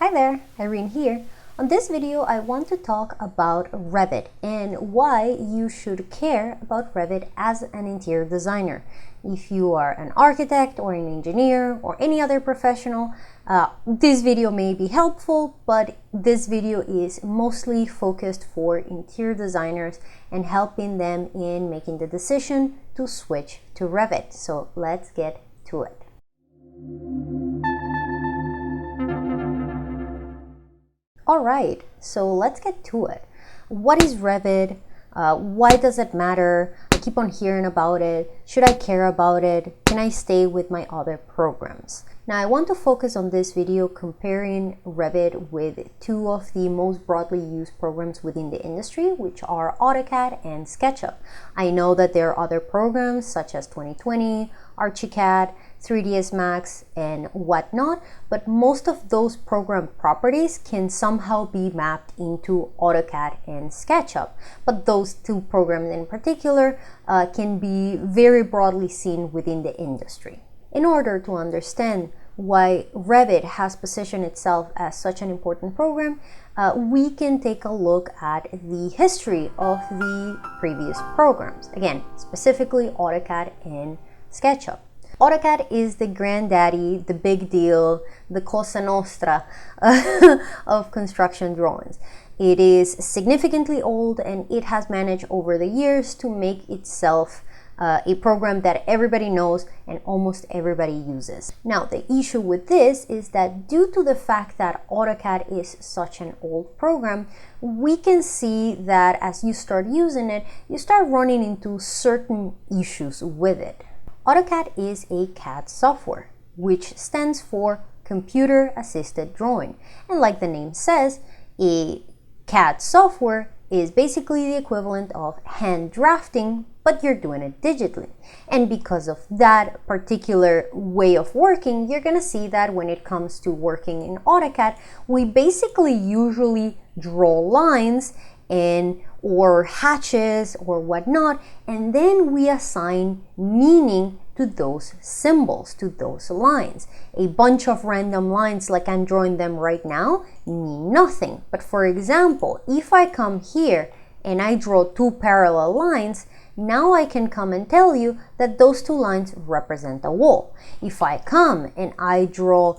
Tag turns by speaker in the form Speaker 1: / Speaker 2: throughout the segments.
Speaker 1: Hi there, Irene here. On this video, I want to talk about Revit and why you should care about Revit as an interior designer. If you are an architect or an engineer or any other professional, this video may be helpful, but this video is mostly focused for interior designers and helping them in making the decision to switch to Revit. So let's get to it. Alright, so let's get to it. What is Revit? Why does it matter? I keep on hearing about it. Should I care about it? Can I stay with my other programs? Now I want to focus on this video comparing Revit with two of the most broadly used programs within the industry, which are AutoCAD and SketchUp. I know that there are other programs such as 2020, ArchiCAD, 3ds Max, and whatnot, but most of those program properties can somehow be mapped into AutoCAD and SketchUp. But those two programs in particular can be very broadly seen within the industry. In order to understand why Revit has positioned itself as such an important program, we can take a look at the history of the previous programs. Again, specifically AutoCAD and SketchUp. AutoCAD is the granddaddy, the big deal, the Cosa Nostra of construction drawings. It is significantly old and it has managed over the years to make itself a program that everybody knows and almost everybody uses. Now, the issue with this is that due to the fact that AutoCAD is such an old program, we can see that as you start using it, you start running into certain issues with it. AutoCAD is a CAD software, which stands for Computer Assisted Drawing. And like the name says, a CAD software is basically the equivalent of hand drafting, but you're doing it digitally. And because of that particular way of working, you're gonna see that when it comes to working in AutoCAD, we basically usually draw lines or hatches or whatnot, and then we assign meaning to those symbols, to those lines. A bunch of random lines like I'm drawing them right now mean nothing. But for example, if I come here and I draw two parallel lines, now I can come and tell you that those two lines represent a wall. If I come and I draw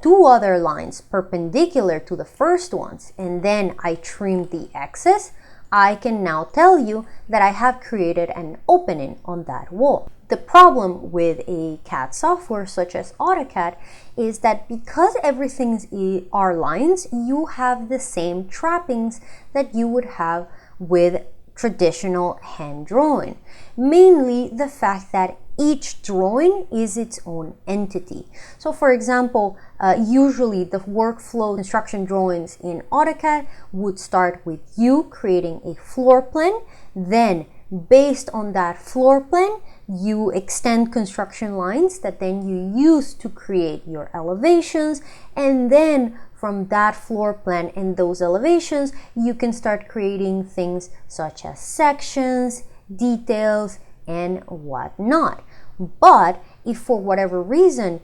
Speaker 1: two other lines perpendicular to the first ones and then I trim the excess, I can now tell you that I have created an opening on that wall. The problem with a CAD software such as AutoCAD is that because everything are lines, you have the same trappings that you would have with traditional hand drawing. Mainly the fact that each drawing is its own entity. So for example, usually the workflow construction drawings in AutoCAD would start with you creating a floor plan. Then based on that floor plan, you extend construction lines that then you use to create your elevations, and then from that floor plan and those elevations, you can start creating things such as sections, details, and whatnot. But if for whatever reason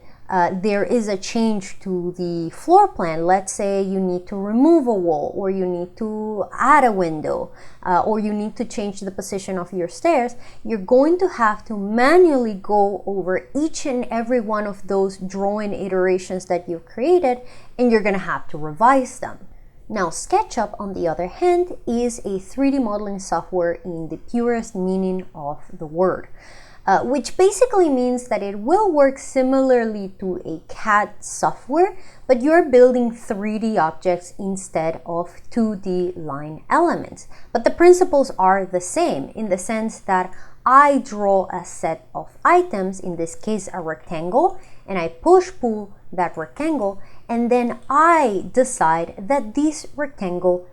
Speaker 1: there is a change to the floor plan, let's say you need to remove a wall, or you need to add a window, or you need to change the position of your stairs, you're going to have to manually go over each and every one of those drawing iterations that you've created, and you're going to have to revise them. Now, SketchUp, on the other hand, is a 3D modeling software in the purest meaning of the word. Which basically means that it will work similarly to a CAD software, but you're building 3D objects instead of 2D line elements. But the principles are the same in the sense that I draw a set of items, in this case a rectangle, and I push-pull that rectangle, and then I decide that this rectangle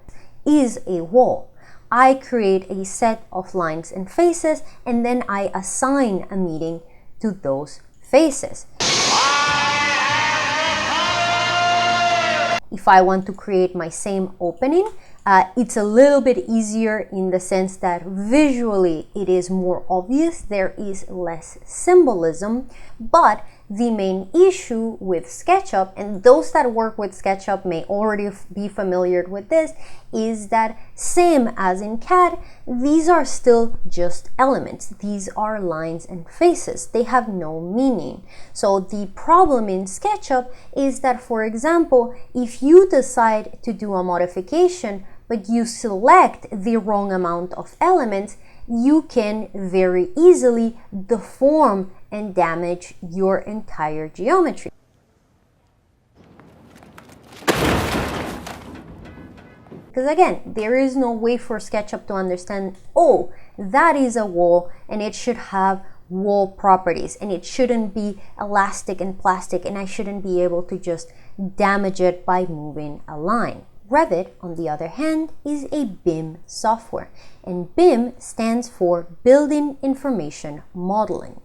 Speaker 1: is a wall. I create a set of lines and faces, and then I assign a meaning to those faces. If I want to create my same opening, it's a little bit easier in the sense that visually it is more obvious, there is less symbolism, but the main issue with SketchUp, and those that work with SketchUp may already be familiar with this, is that same as in CAD, these are still just elements. These are lines and faces. They have no meaning. So the problem in SketchUp is that, for example, if you decide to do a modification, but you select the wrong amount of elements, you can very easily deform and damage your entire geometry. Because again, there is no way for SketchUp to understand, oh, that is a wall and it should have wall properties and it shouldn't be elastic and plastic and I shouldn't be able to just damage it by moving a line. Revit, on the other hand, is a BIM software, and BIM stands for Building Information Modeling.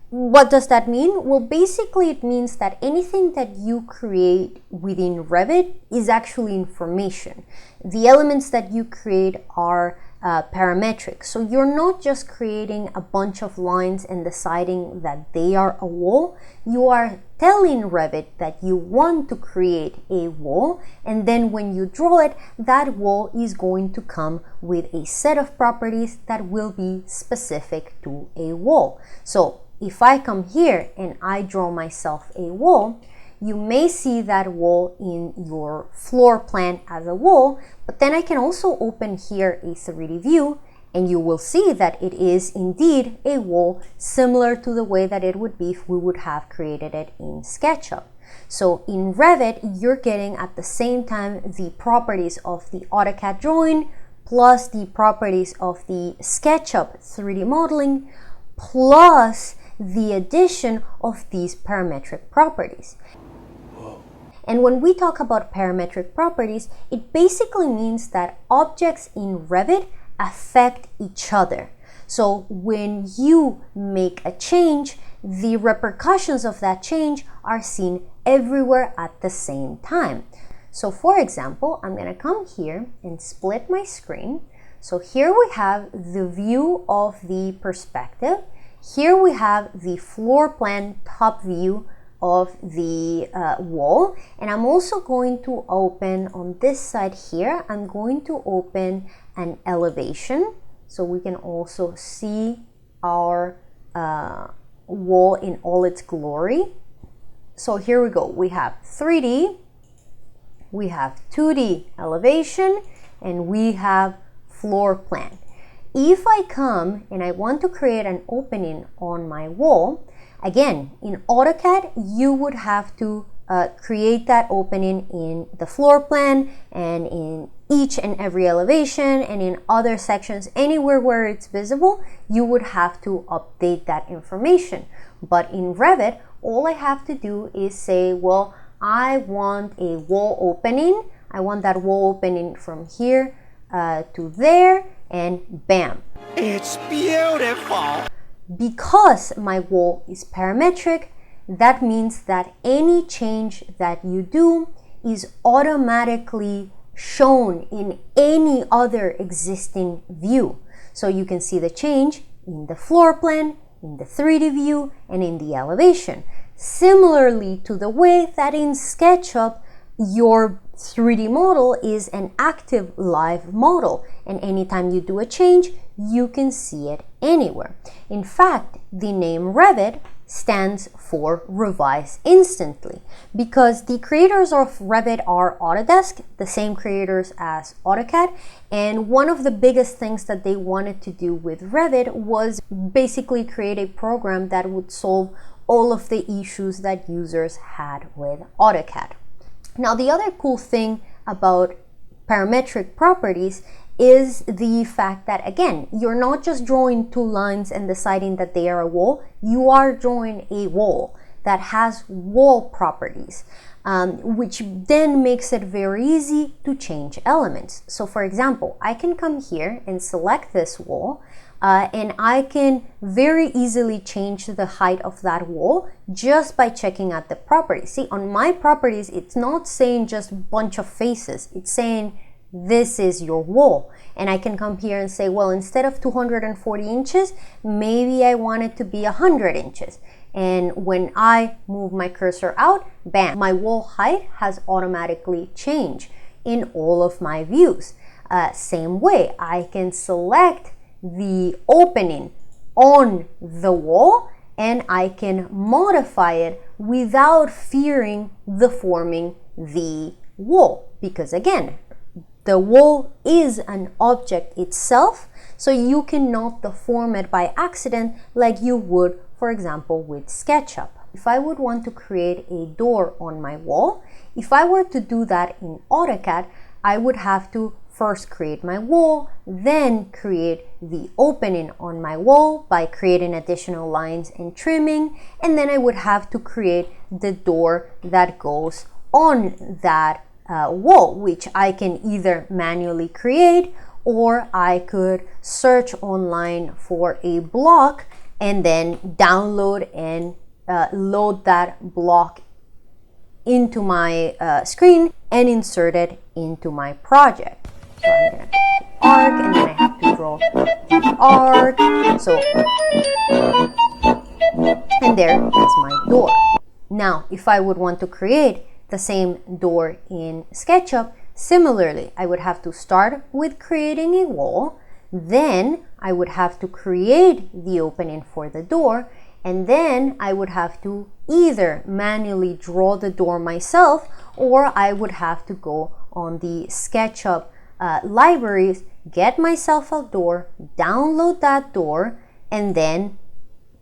Speaker 1: What does that mean? Well, basically it means that anything that you create within Revit is actually information. The elements that you create are parametric. So you're not just creating a bunch of lines and deciding that they are a wall. You are telling Revit that you want to create a wall, and then when you draw it, that wall is going to come with a set of properties that will be specific to a wall. So if I come here and I draw myself a wall, you may see that wall in your floor plan as a wall, but then I can also open here a 3D view and you will see that it is indeed a wall similar to the way that it would be if we would have created it in SketchUp. So in Revit, you're getting at the same time the properties of the AutoCAD drawing plus the properties of the SketchUp 3D modeling plus the addition of these parametric properties. And when we talk about parametric properties, it basically means that objects in Revit affect each other. So when you make a change, the repercussions of that change are seen everywhere at the same time. So for example, I'm going to come here and split my screen. So here we have the view of the perspective. Here we have the floor plan top view of the wall, and I'm also going to open on this side here, I'm going to open an elevation so we can also see our wall in all its glory. So here we go, we have 3D, we have 2D elevation, and we have floor plan. If I come and I want to create an opening on my wall, again, in AutoCAD, you would have to create that opening in the floor plan and in each and every elevation and in other sections, anywhere where it's visible, you would have to update that information. But in Revit, all I have to do is say, well, I want a wall opening. I want that wall opening from here to there, and bam.
Speaker 2: It's beautiful.
Speaker 1: Because my wall is parametric, that means that any change that you do is automatically shown in any other existing view. So you can see the change in the floor plan, in the 3D view, and in the elevation. Similarly to the way that in SketchUp, your 3D model is an active live model, and anytime you do a change, you can see it anywhere. In fact, the name Revit stands for Revise Instantly, because the creators of Revit are Autodesk, the same creators as AutoCAD, and one of the biggest things that they wanted to do with Revit was basically create a program that would solve all of the issues that users had with AutoCAD. Now, the other cool thing about parametric properties is the fact that, again, you're not just drawing two lines and deciding that they are a wall, you are drawing a wall that has wall properties, which then makes it very easy to change elements. So for example, I can come here and select this wall, and I can very easily change the height of that wall just by checking out the properties. See, on my properties, it's not saying just a bunch of faces, it's saying this is your wall. And I can come here and say, well, instead of 240 inches, maybe I want it to be 100 inches. And when I move my cursor out, bam, my wall height has automatically changed in all of my views. Same way, I can select the opening on the wall and I can modify it without fearing deforming the wall. Because again, the wall is an object itself, so you cannot deform it by accident like you would, for example, with SketchUp. If I would want to create a door on my wall, if I were to do that in AutoCAD, I would have to first create my wall, then create the opening on my wall by creating additional lines and trimming, and then I would have to create the door that goes on that wall, which I can either manually create or I could search online for a block and then download and load that block into my screen and insert it into my project. So I'm gonna pick the arc and then I have to draw the arc. So, and there is my door. Now, if I would want to create the same door in SketchUp, similarly, I would have to start with creating a wall, then I would have to create the opening for the door, and then I would have to either manually draw the door myself or I would have to go on the SketchUp libraries, get myself a door, download that door, and then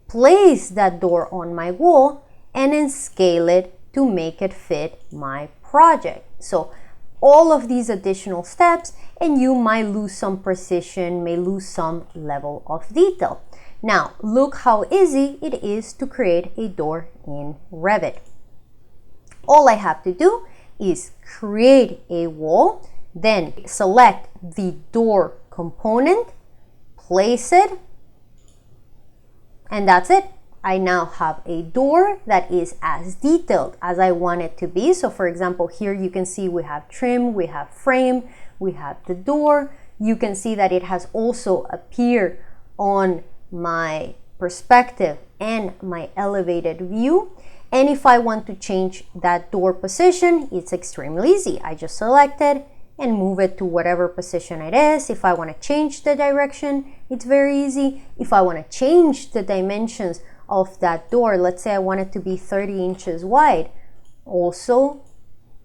Speaker 1: place that door on my wall and then scale it to make it fit my project. So all of these additional steps, and you might lose some precision, may lose some level of detail. Now, look how easy it is to create a door in Revit. All I have to do is create a wall, then select the door component, place it, and that's it. I now have a door that is as detailed as I want it to be. So for example, here you can see we have trim, we have frame, we have the door. You can see that it has also appeared on my perspective and my elevated view. And if I want to change that door position, it's extremely easy. I just select it and move it to whatever position it is. If I want to change the direction, it's very easy. If I want to change the dimensions of that door, let's say I want it to be 30 inches wide, also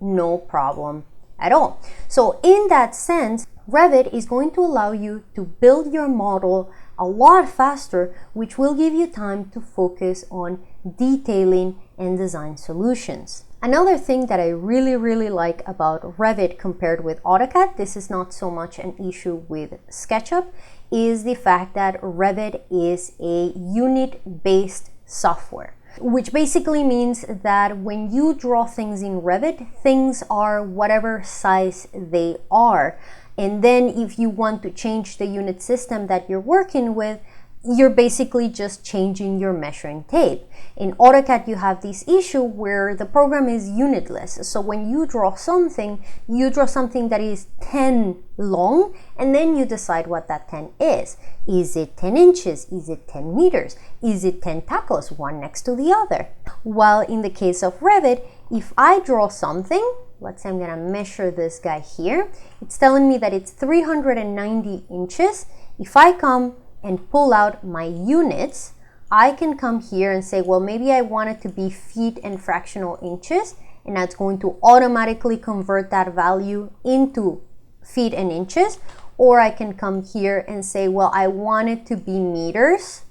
Speaker 1: no problem at all. So in that sense, Revit is going to allow you to build your model a lot faster, which will give you time to focus on detailing and design solutions. Another thing that I really like about Revit compared with AutoCAD, this is not so much an issue with SketchUp, is the fact that Revit is a unit-based software, which basically means that when you draw things in Revit, things are whatever size they are. And then if you want to change the unit system that you're working with, you're basically just changing your measuring tape. In AutoCAD, you have this issue where the program is unitless. So when you draw something that is 10 long, and then you decide what that 10 is. Is it 10 inches? Is it 10 meters? Is it 10 tacos, one next to the other? While in the case of Revit, if I draw something, let's say I'm gonna measure this guy here, it's telling me that it's 390 inches. If I come and pull out my units, I can come here and say, well, maybe I want it to be feet and fractional inches, and that's going to automatically convert that value into feet and inches. Or I can come here and say, well, I want it to be meters,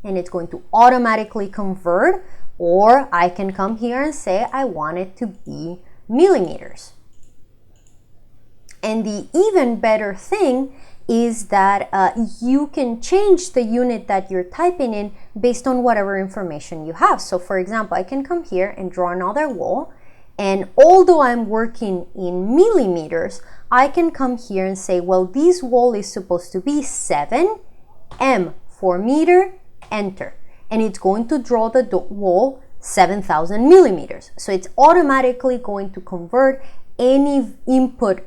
Speaker 1: and it's going to automatically convert. Or I can come here and say, I want it to be millimeters. And the even better thing is that you can change the unit that you're typing in based on whatever information you have. So for example, I can come here and draw another wall, and although I'm working in millimeters, I can come here and say, well, this wall is supposed to be 7 m for meter, enter. And it's going to draw the wall 7,000 millimeters. So it's automatically going to convert any input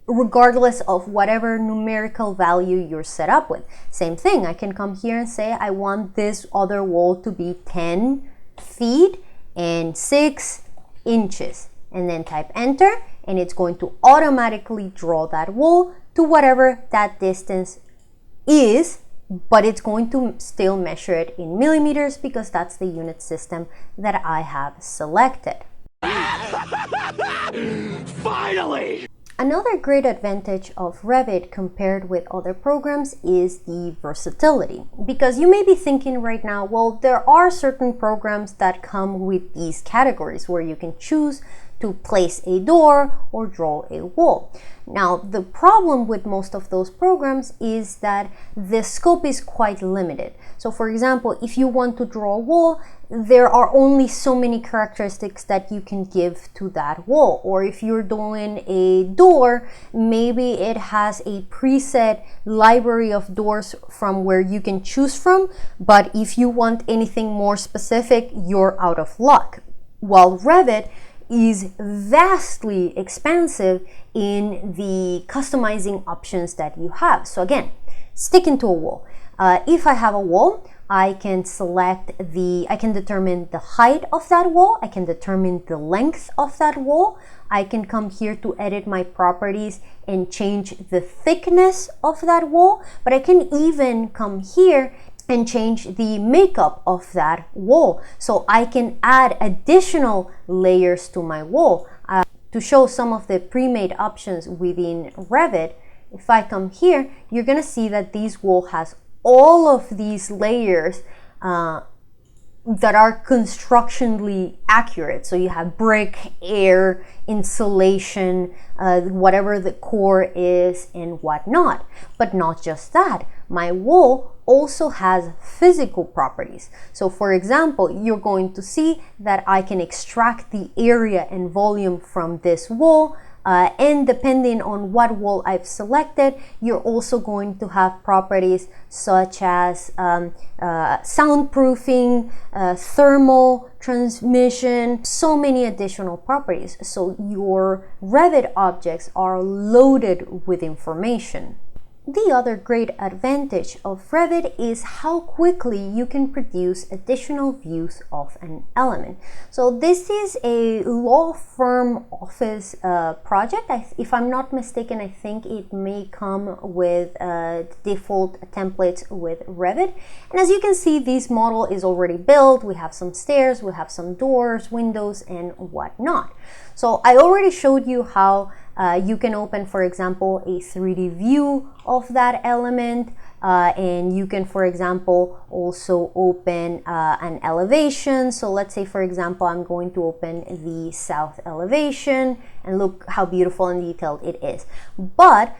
Speaker 1: regardless of whatever numerical value you're set up with. Same thing, I can come here and say I want this other wall to be 10 feet and 6 inches, and then type enter, and it's going to automatically draw that wall to whatever that distance is, but it's going to still measure it in millimeters because that's the unit system that I have selected.
Speaker 2: Finally!
Speaker 1: Another great advantage of Revit compared with other programs is the versatility. Because you may be thinking right now, well, there are certain programs that come with these categories where you can choose to place a door or draw a wall. Now, the problem with most of those programs is that the scope is quite limited. So for example, if you want to draw a wall, there are only so many characteristics that you can give to that wall. Or if you're doing a door, maybe it has a preset library of doors from where you can choose from, but if you want anything more specific, you're out of luck. While Revit is vastly expansive in the customizing options that you have. So again, sticking to a wall. If I have a wall, I can determine the height of that wall. I can determine the length of that wall. I can come here to edit my properties and change the thickness of that wall. But I can even come here and change the makeup of that wall. So I can add additional layers to my wall. To show some of the pre-made options within Revit, if I come here, you're gonna see that this wall has all of these layers that are constructionally accurate. So you have brick, air, insulation, whatever the core is and whatnot. But not just that, my wall also has physical properties. So for example, you're going to see that I can extract the area and volume from this wall, and depending on what wall I've selected, you're also going to have properties such as soundproofing, thermal transmission, so many additional properties. So your Revit objects are loaded with information. The other great advantage of Revit is how quickly you can produce additional views of an element. So this is a law firm office project. If I'm not mistaken, I think it may come with default templates with Revit. And as you can see, this model is already built. We have some stairs, we have some doors, windows, and whatnot. So I already showed you how you can open, for example, a 3D view of that element, and you can, for example, also open an elevation. So let's say, for example, I'm going to open the south elevation, and look how beautiful and detailed it is. But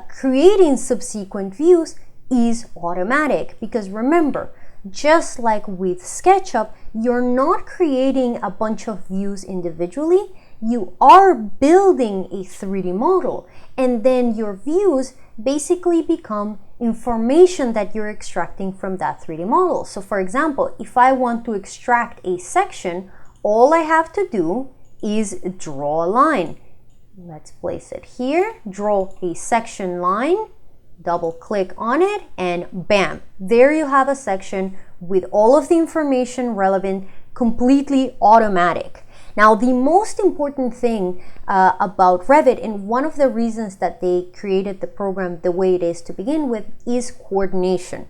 Speaker 1: creating subsequent views is automatic, because remember, just like with SketchUp, you're not creating a bunch of views individually. You are building a 3D model, and then your views basically become information that you're extracting from that 3D model. So for example, if I want to extract a section, all I have to do is draw a line. Let's place it here, draw a section line, double click on it, and bam, there you have a section with all of the information relevant, completely automatic. Now, the most important thing about Revit, and one of the reasons that they created the program the way it is to begin with, is coordination.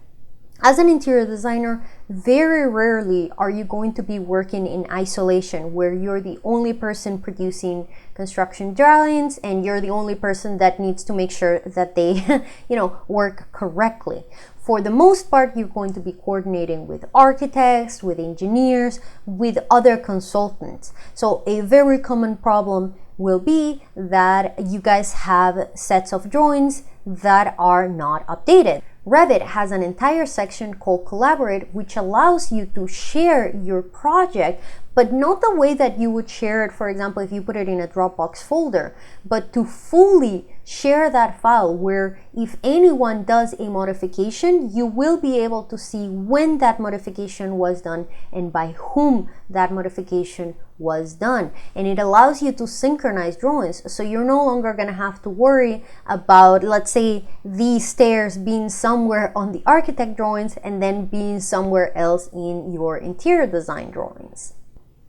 Speaker 1: As an interior designer, very rarely are you going to be working in isolation, where you're the only person producing construction drawings and you're the only person that needs to make sure that they work correctly. For the most part, you're going to be coordinating with architects, with engineers, with other consultants. So a very common problem will be that you guys have sets of drawings that are not updated. Revit has an entire section called Collaborate, which allows you to share your project, but not the way that you would share it, for example, if you put it in a Dropbox folder, but to fully share that file, where if anyone does a modification, you will be able to see when that modification was done and by whom that modification was done. And it allows you to synchronize drawings, so you're no longer going to have to worry about, let's say, these stairs being somewhere on the architect drawings and then being somewhere else in your interior design drawings.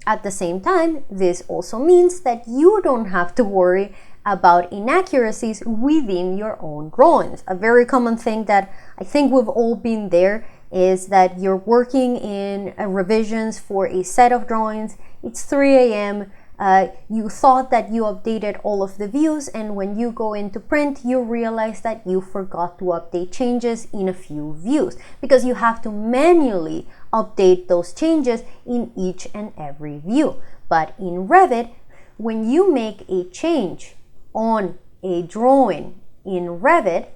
Speaker 1: At the same time, this also means that you don't have to worry about inaccuracies within your own drawings. A very common thing that I think we've all been there is that you're working in revisions for a set of drawings. It's 3 a.m. You thought that you updated all of the views, and when you go into print, you realize that you forgot to update changes in a few views, because you have to manually update those changes in each and every view. But in Revit, when you make a change on a drawing in Revit,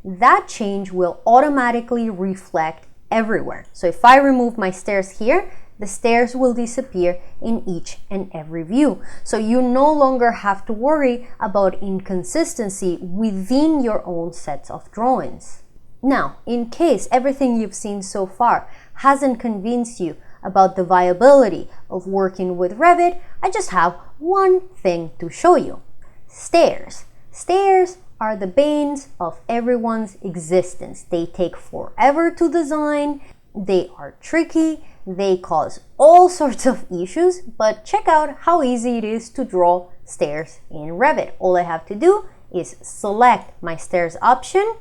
Speaker 1: that change will automatically reflect everywhere. So if I remove my stairs here, the stairs will disappear in each and every view. So you no longer have to worry about inconsistency within your own sets of drawings. Now, in case everything you've seen so far hasn't convinced you about the viability of working with Revit, I just have one thing to show you. Stairs. Stairs are the banes of everyone's existence. They take forever to design, they are tricky, they cause all sorts of issues, but check out how easy it is to draw stairs in Revit. All I have to do is select my stairs option,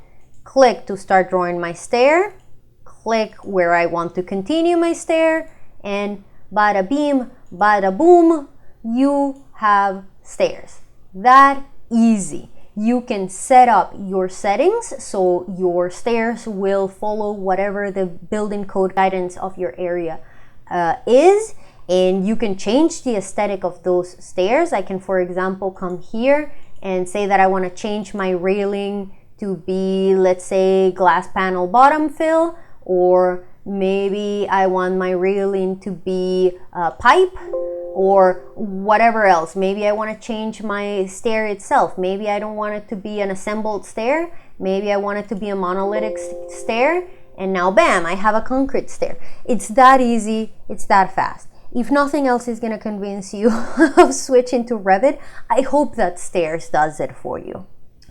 Speaker 1: click to start drawing my stair, click where I want to continue my stair, and bada beam, bada boom, you have stairs. That easy. You can set up your settings so your stairs will follow whatever the building code guidance of your area is, and you can change the aesthetic of those stairs. I can, for example, come here and say that I want to change my railing to be, let's say, glass panel bottom fill, or maybe I want my railing to be pipe, or whatever else. Maybe I want to change my stair itself. Maybe I don't want it to be an assembled stair. Maybe I want it to be a monolithic stair. And now, bam, I have a concrete stair. It's that easy. It's that fast. If nothing else is going to convince you of switching to Revit, I hope that stairs does it for you.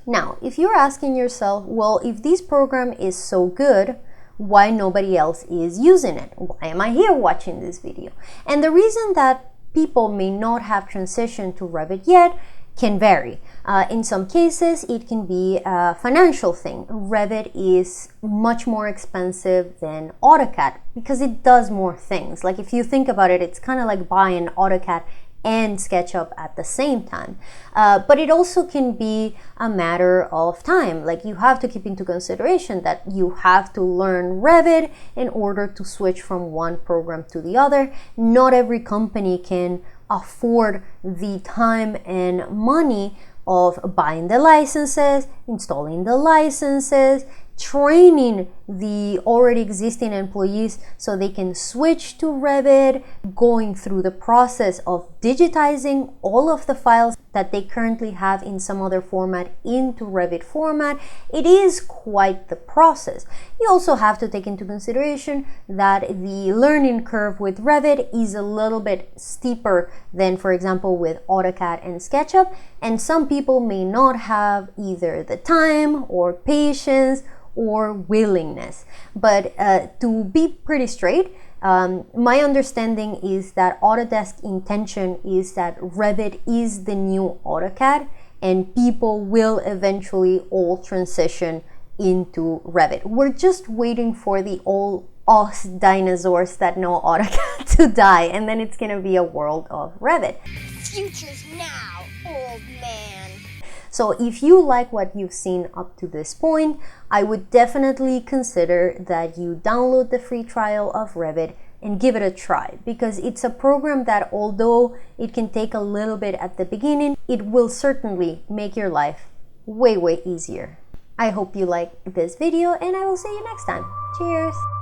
Speaker 1: Now, if you're asking yourself, well, if this program is so good, why nobody else is using it? Why am I here watching this video? And the reason that people may not have transitioned to Revit yet can vary. In some cases, it can be a financial thing. Revit is much more expensive than AutoCAD because it does more things. Like, if you think about it, it's kind of like buying AutoCAD and SketchUp at the same time. But it also can be a matter of time. Like, you have to keep into consideration that you have to learn Revit in order to switch from one program to the other. Not every company can afford the time and money of buying the licenses, installing the licenses, training the already existing employees so they can switch to Revit, going through the process of digitizing all of the files that they currently have in some other format into Revit format. It is quite the process. You also have to take into consideration that the learning curve with Revit is a little bit steeper than, for example, with AutoCAD and SketchUp, and some people may not have either the time or patience or willingness. But to be pretty straight, my understanding is that Autodesk's intention is that Revit is the new AutoCAD, and people will eventually all transition into Revit. We're just waiting for the old us dinosaurs that know AutoCAD to die, and then it's gonna be a world of Revit.
Speaker 3: Future's now, old man.
Speaker 1: So if you like what you've seen up to this point, I would definitely consider that you download the free trial of Revit and give it a try, because it's a program that, although it can take a little bit at the beginning, it will certainly make your life way easier. I hope you liked this video, and I will see you next time. Cheers!